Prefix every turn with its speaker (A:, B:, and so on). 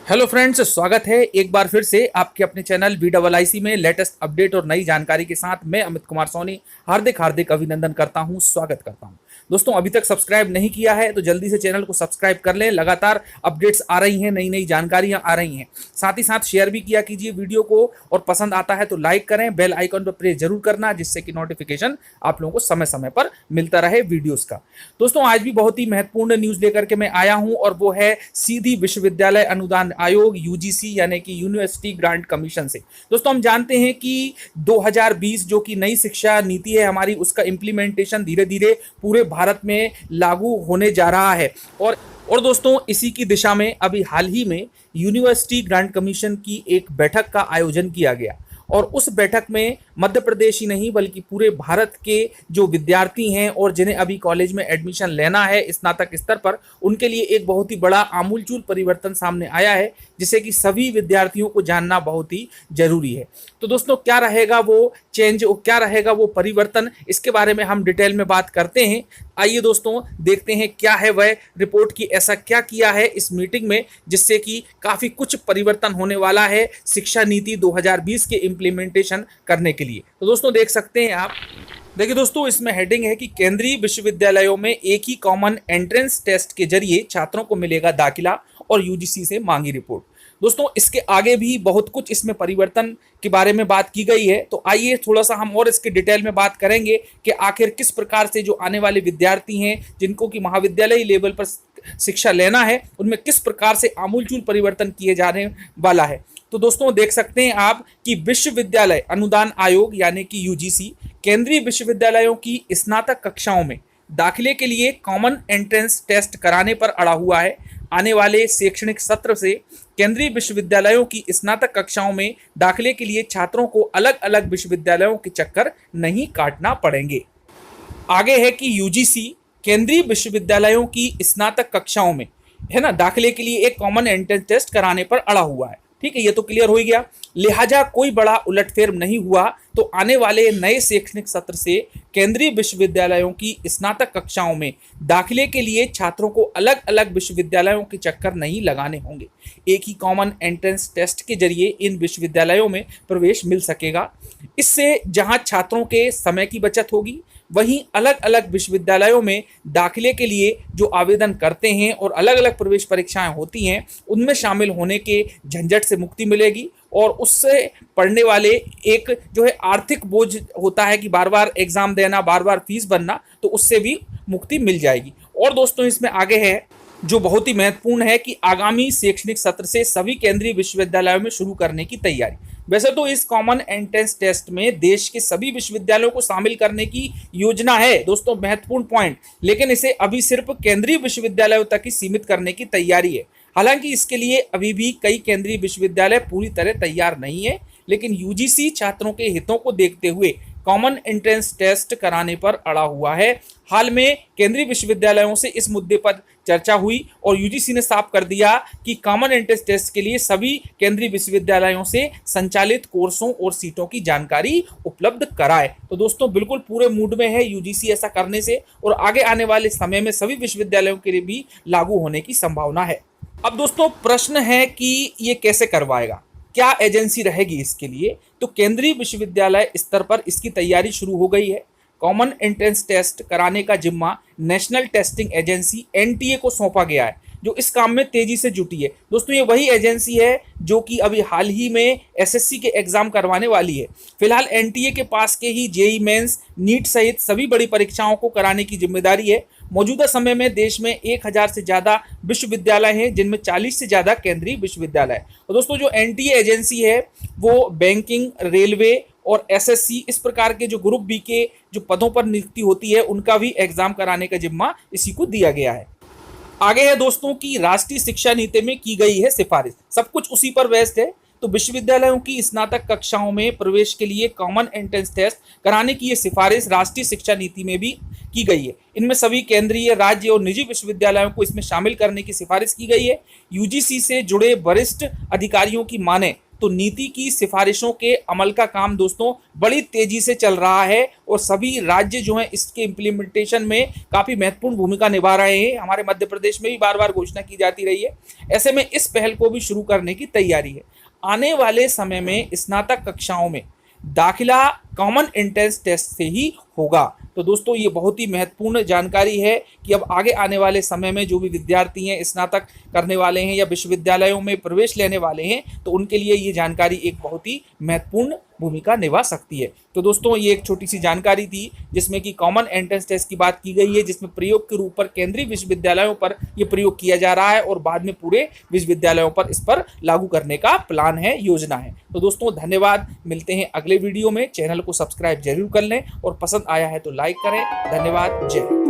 A: Hello friends, स्वागत है एक बार फिर से आपके अपने चैनल VIIC में लेटेस्ट अपडेट और नई जानकारी के साथ। मैं अमित कुमार सोनी हार्दिक हार्दिक अभिनंदन करता हूं, स्वागत करता हूं। दोस्तों, अभी तक सब्सक्राइब नहीं किया है तो जल्दी से चैनल को सब्सक्राइब कर लें। लगातार अपडेट्स आ रही हैं, नई नई जानकारियां आ रही हैं। साथ ही साथ शेयर भी किया कीजिए वीडियो को, और पसंद आता है तो लाइक करें, बेल आइकन पर प्रेस जरूर करना, जिससे कि नोटिफिकेशन आप लोगों को समय समय पर मिलता रहे वीडियोस का। दोस्तों, आज भी बहुत ही महत्वपूर्ण न्यूज लेकर के मैं आया हूं, और वो है सीधी विश्वविद्यालय अनुदान आयोग यूजीसी यानी कि यूनिवर्सिटी ग्रांट कमीशन से। दोस्तों, हम जानते हैं कि 2020 जो कि नई शिक्षा नीति है हमारी, उसका इंप्लीमेंटेशन धीरे धीरे पूरे भारत में लागू होने जा रहा है। और दोस्तों, इसी की दिशा में अभी हाल ही में यूनिवर्सिटी ग्रांट कमीशन की एक बैठक का आयोजन किया गया, और उस बैठक में मध्य प्रदेश ही नहीं बल्कि पूरे भारत के जो विद्यार्थी हैं और जिन्हें अभी कॉलेज में एडमिशन लेना है स्नातक स्तर पर, उनके लिए एक बहुत ही बड़ा आमूलचूल परिवर्तन सामने आया है, जिसे कि सभी विद्यार्थियों को जानना बहुत ही जरूरी है। तो दोस्तों, क्या रहेगा वो चेंज और क्या रहेगा वो परिवर्तन, इसके बारे में हम डिटेल में बात करते हैं। आइए दोस्तों, देखते हैं क्या है वह रिपोर्ट की ऐसा क्या किया है इस मीटिंग में, जिससे कि काफी कुछ परिवर्तन होने वाला है शिक्षा नीति 2020 के इम्प्लीमेंटेशन करने के लिए। तो दोस्तों, देख सकते हैं आप। देखिए दोस्तों, इसमें हेडिंग है कि केंद्रीय विश्वविद्यालयों में एक ही कॉमन एंट्रेंस टेस्ट के जरिए छात्रों को मिलेगा दाखिला, और यूजीसी से मांगी रिपोर्ट। दोस्तों, इसके आगे भी बहुत कुछ इसमें परिवर्तन के बारे में बात की गई है, तो आइए थोड़ा सा हम और इसके डिटेल में बात करेंगे कि आखिर किस प्रकार से जो आने वाले विद्यार्थी हैं जिनको कि महाविद्यालय लेवल पर शिक्षा लेना है, उनमें किस प्रकार से आमूलचूल परिवर्तन किए जाने वाला है। तो दोस्तों, देख सकते हैं आप कि विश्वविद्यालय अनुदान आयोग यानी कि यूजीसी केंद्रीय विश्वविद्यालयों की स्नातक कक्षाओं में दाखिले के लिए कॉमन एंट्रेंस टेस्ट कराने पर अड़ा हुआ है। आने वाले शैक्षणिक सत्र से केंद्रीय विश्वविद्यालयों की स्नातक कक्षाओं में दाखिले के लिए छात्रों को अलग अलग विश्वविद्यालयों के चक्कर नहीं काटना पड़ेंगे। आगे है कि यूजीसी केंद्रीय विश्वविद्यालयों की स्नातक कक्षाओं में दाखिले के लिए एक कॉमन एंट्रेंस टेस्ट कराने पर अड़ा हुआ है। ठीक है, ये तो क्लियर हो गया। लिहाजा कोई बड़ा उलटफेर नहीं हुआ, तो आने वाले नए शैक्षणिक सत्र से केंद्रीय विश्वविद्यालयों की स्नातक कक्षाओं में दाखिले के लिए छात्रों को अलग अलग विश्वविद्यालयों के चक्कर नहीं लगाने होंगे। एक ही कॉमन एंट्रेंस टेस्ट के जरिए इन विश्वविद्यालयों में प्रवेश मिल सकेगा। इससे जहां छात्रों के समय की बचत होगी, वहीं अलग अलग विश्वविद्यालयों में दाखिले के लिए जो आवेदन करते हैं और अलग अलग प्रवेश परीक्षाएं होती हैं, उनमें शामिल होने के झंझट से मुक्ति मिलेगी, और उससे पढ़ने वाले एक जो है आर्थिक बोझ होता है कि बार बार एग्जाम देना, बार बार फीस भरना, तो उससे भी मुक्ति मिल जाएगी। और दोस्तों, इसमें आगे है जो बहुत ही महत्वपूर्ण है कि आगामी शैक्षणिक सत्र से सभी केंद्रीय विश्वविद्यालयों में शुरू करने की तैयारी। वैसे तो इस कॉमन एंट्रेंस टेस्ट में देश के सभी विश्वविद्यालयों को शामिल करने की योजना है दोस्तों, महत्वपूर्ण पॉइंट, लेकिन इसे अभी सिर्फ केंद्रीय विश्वविद्यालयों तक ही सीमित करने की तैयारी है। हालांकि इसके लिए अभी भी कई केंद्रीय विश्वविद्यालय पूरी तरह तैयार नहीं है, लेकिन यूजीसी छात्रों के हितों को देखते हुए कॉमन एंट्रेंस टेस्ट कराने पर अड़ा हुआ है। हाल में केंद्रीय विश्वविद्यालयों से इस मुद्दे पर चर्चा हुई, और यूजीसी ने साफ कर दिया कि कॉमन एंट्रेंस टेस्ट के लिए सभी केंद्रीय विश्वविद्यालयों से संचालित कोर्सों और सीटों की जानकारी उपलब्ध कराए। तो दोस्तों, बिल्कुल पूरे मूड में है यूजीसी ऐसा करने से, और आगे आने वाले समय में सभी विश्वविद्यालयों के लिए भी लागू होने की संभावना है। अब दोस्तों, प्रश्न है कि ये कैसे करवाएगा, क्या एजेंसी रहेगी इसके लिए। तो केंद्रीय विश्वविद्यालय स्तर पर इसकी तैयारी शुरू हो गई है। कॉमन एंट्रेंस टेस्ट कराने का जिम्मा नेशनल टेस्टिंग एजेंसी एनटीए को सौंपा गया है, जो इस काम में तेजी से जुटी है। दोस्तों, ये वही एजेंसी है जो कि अभी हाल ही में एसएससी के एग्जाम करवाने वाली है। फिलहाल एनटीए के पास के ही जेईई मेंस, नीट सहित सभी बड़ी परीक्षाओं को कराने की जिम्मेदारी है। मौजूदा समय में देश में 1000 से ज़्यादा विश्वविद्यालय हैं, जिनमें 40 से ज़्यादा केंद्रीय विश्वविद्यालय है। और दोस्तों, जो एनटीए एजेंसी है वो बैंकिंग, रेलवे और एसएससी इस प्रकार के जो ग्रुप बी के जो पदों पर नियुक्ति होती है, उनका भी एग्जाम कराने का जिम्मा इसी को दिया गया है। आगे है दोस्तों कि राष्ट्रीय शिक्षा नीति में की गई है सिफारिश, सब कुछ उसी पर बेस्ड है। तो विश्वविद्यालयों की स्नातक कक्षाओं में प्रवेश के लिए कॉमन एंट्रेंस टेस्ट कराने की ये सिफारिश राष्ट्रीय शिक्षा नीति में भी की गई है। इनमें सभी केंद्रीय, राज्य और निजी विश्वविद्यालयों को इसमें शामिल करने की सिफारिश की गई है। यूजीसी से जुड़े वरिष्ठ अधिकारियों की माने तो नीति की सिफारिशों के अमल का काम दोस्तों बड़ी तेजी से चल रहा है और सभी राज्य जो हैं इसके इम्प्लीमेंटेशन में काफी महत्वपूर्ण भूमिका निभा रहे हैं। हमारे मध्य प्रदेश में भी बार बार घोषणा की जाती रही है। ऐसे में इस पहल को भी शुरू करने की तैयारी है। आने वाले समय में स्नातक कक्षाओं में दाखिला कॉमन एंट्रेंस टेस्ट से ही होगा। तो दोस्तों ये बहुत ही महत्वपूर्ण जानकारी है कि अब आगे आने वाले समय में जो भी विद्यार्थी हैं, स्नातक करने वाले हैं या विश्वविद्यालयों में प्रवेश लेने वाले हैं, तो उनके लिए ये जानकारी एक बहुत ही महत्वपूर्ण भूमिका निभा सकती है। तो दोस्तों ये एक छोटी सी जानकारी थी जिसमें कि कॉमन एंट्रेंस टेस्ट की बात की गई है, जिसमें प्रयोग के रूप पर केंद्रीय विश्वविद्यालयों पर यह प्रयोग किया जा रहा है और बाद में पूरे विश्वविद्यालयों पर इस पर लागू करने का प्लान है, योजना है। तो दोस्तों धन्यवाद, मिलते हैं अगले वीडियो में। चैनल को सब्सक्राइब जरूर कर लें और पसंद आया है तो लाइक करें। धन्यवाद, जय हिंद।